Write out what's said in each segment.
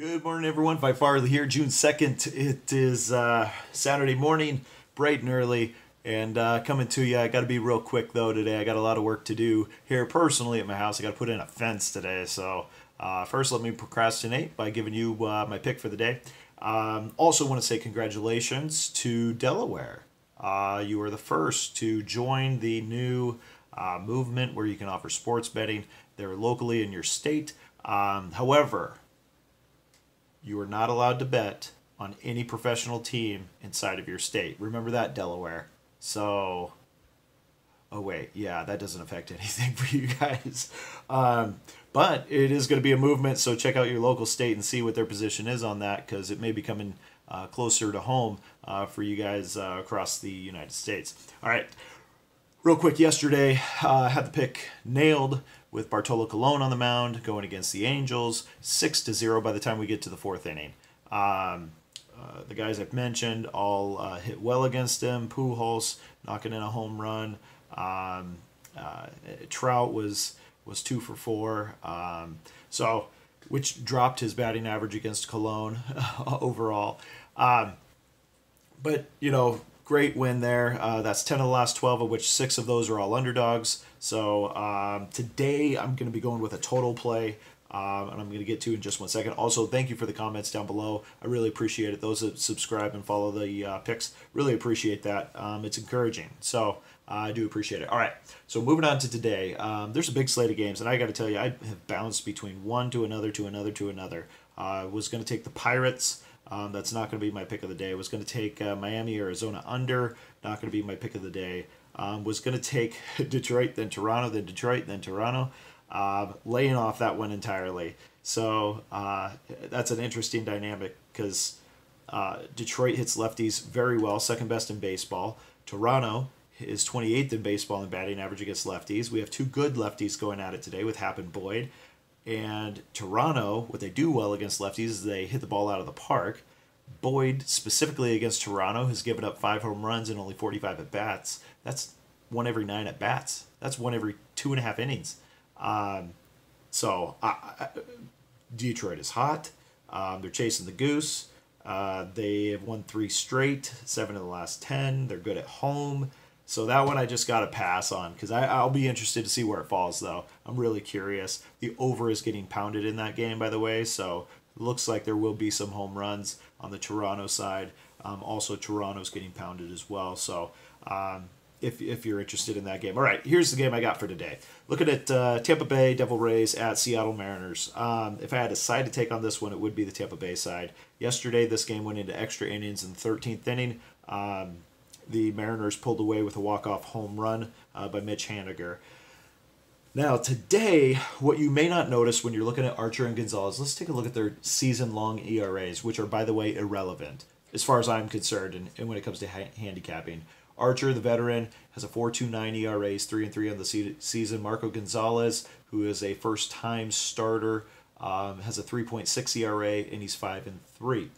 Good morning, everyone. Phi Farley here, June 2nd. It is Saturday morning, bright and early, and coming to you. I got to be real quick, though, today. I got a lot of work to do here personally at my house. I got to put in a fence today. So, first, let me procrastinate by giving you my pick for the day. Also, want to say congratulations to Delaware. You were the first to join the new movement where you can offer sports betting there locally in your state. However, you are not allowed to bet on any professional team inside of your state. Remember that, Delaware. So, oh wait, yeah, that doesn't affect anything for you guys. But it is going to be a movement, so check out your local state and see what their position is on that, because it may be coming closer to home for you guys across the United States. All right, real quick, yesterday had the pick nailed with Bartolo Colon on the mound going against the Angels, 6-0 by the time we get to the fourth inning. The guys I've mentioned all hit well against him. Pujols knocking in a home run. Trout was 2 for 4. So which dropped his batting average against Colon overall. But, great win there. That's 10 of the last 12, of which 6 of those are all underdogs. So today I'm going to be going with a total play, and I'm going to get to in just 1 second. Also, thank you for the comments down below. I really appreciate it. Those that subscribe and follow the picks, really appreciate that. It's encouraging. So I do appreciate it. All right, so moving on to today. There's a big slate of games, and I got to tell you, I have bounced between one to another to another to another. I was going to take the Pirates. That's not going to be my pick of the day. I was going to take Miami, Arizona under. Not going to be my pick of the day. Was going to take Detroit, then Toronto, then Detroit, then Toronto. Laying off that one entirely. So that's an interesting dynamic because Detroit hits lefties very well, second best in baseball. Toronto is 28th in baseball in batting average against lefties. We have 2 good lefties going at it today with Happ and Boyd. And Toronto, what they do well against lefties is they hit the ball out of the park. Boyd, specifically against Toronto, has given up 5 home runs and only 45 at-bats. That's 1 every 9 at-bats. That's 1 every 2.5 innings. Detroit is hot. They're chasing the goose. They have won 3 straight, 7 of the last 10. They're good at home. So that one I just got to pass on because I'll be interested to see where it falls, though. I'm really curious. The over is getting pounded in that game, by the way, so it looks like there will be some home runs on the Toronto side. Also, Toronto's getting pounded as well, so if you're interested in that game. All right, here's the game I got for today. Looking at Tampa Bay Devil Rays at Seattle Mariners. If I had a side to take on this one, it would be the Tampa Bay side. Yesterday, this game went into extra innings in the 13th inning. The Mariners pulled away with a walk-off home run by Mitch Haniger. Now, today, what you may not notice when you're looking at Archer and Gonzalez, let's take a look at their season-long ERAs, which are, by the way, irrelevant as far as I'm concerned and when it comes to handicapping. Archer, the veteran, has a 4.29 ERA, 3-3 on the season. Marco Gonzalez, who is a first-time starter, has a 3.6 ERA, and he's 5-3.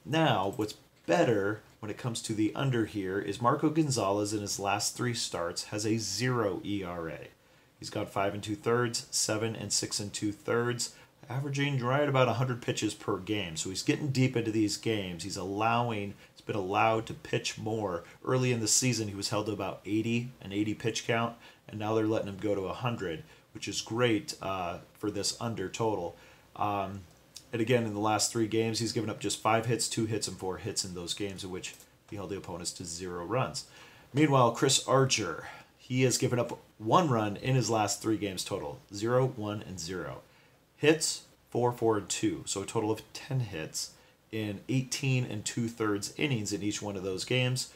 Now, what's better when it comes to the under here is Marco Gonzalez in his last 3 starts has a 0 ERA. He's got 5 2/3, 7 6 2/3, averaging right about 100 pitches per game. So he's getting deep into these games. He's been allowed to pitch more. Early in the season, he was held to about an 80 pitch count, and now they're letting him go to 100, which is great for this under total. And again, in the last 3 games, he's given up just 5 hits, 2 hits, and 4 hits in those games in which he held the opponents to 0 runs. Meanwhile, Chris Archer, he has given up 1 run in his last 3 games total, 0, 1, and 0. Hits, 4, 4, and 2, so a total of 10 hits in 18 2/3 innings in each one of those games.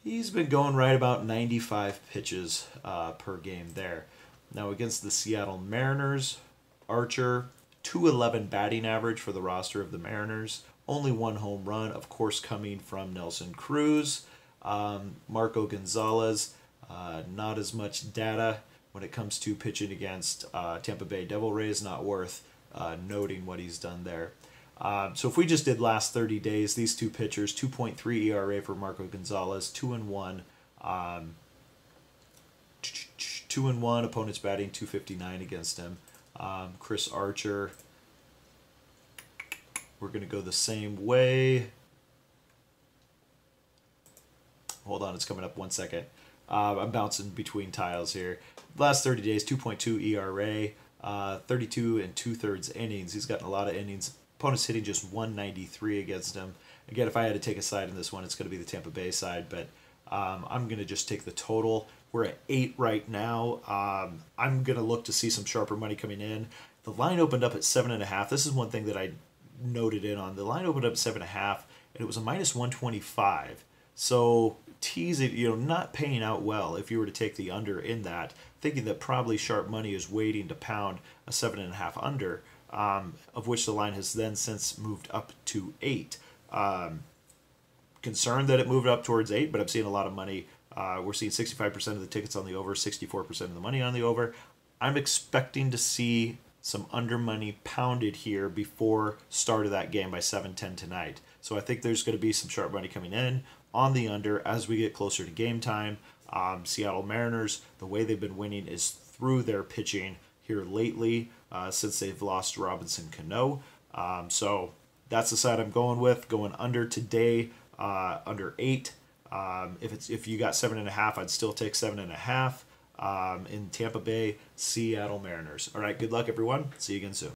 He's been going right about 95 pitches per game there. Now, against the Seattle Mariners, Archer, 211 batting average for the roster of the Mariners. Only 1 home run, of course, coming from Nelson Cruz. Marco Gonzalez, not as much data when it comes to pitching against Tampa Bay Devil Rays. Not worth noting what he's done there. So if we just did last 30 days, these 2 pitchers, 2.3 ERA for Marco Gonzalez, 2-1. 2-1, opponents batting .259 against him. Chris Archer, we're going to go the same way. Hold on, it's coming up 1 second. I'm bouncing between tiles here. Last 30 days, 2.2 ERA, 32 and 2/3 innings. He's gotten a lot of innings. Opponent's hitting just 193 against him. Again, if I had to take a side in this one, it's going to be the Tampa Bay side, but I'm going to just take the total. We're at 8 right now. I'm going to look to see some sharper money coming in. The line opened up at 7.5. This is one thing that I noted in on. The line opened up at 7.5, and it was a minus 125. So tease it, not paying out well if you were to take the under in that, thinking that probably sharp money is waiting to pound a 7.5 under, of which the line has then since moved up to 8. Concerned that it moved up towards 8, but I'm seeing a lot of money. We're seeing 65% of the tickets on the over, 64% of the money on the over. I'm expecting to see some under money pounded here before start of that game by 7:10 tonight. So I think there's going to be some sharp money coming in on the under as we get closer to game time. Seattle Mariners, the way they've been winning is through their pitching here lately since they've lost Robinson Cano. So that's the side I'm going with, going under today, under 8. If you got 7.5, I'd still take 7.5 in Tampa Bay, Seattle Mariners. All right, good luck, everyone. See you again soon.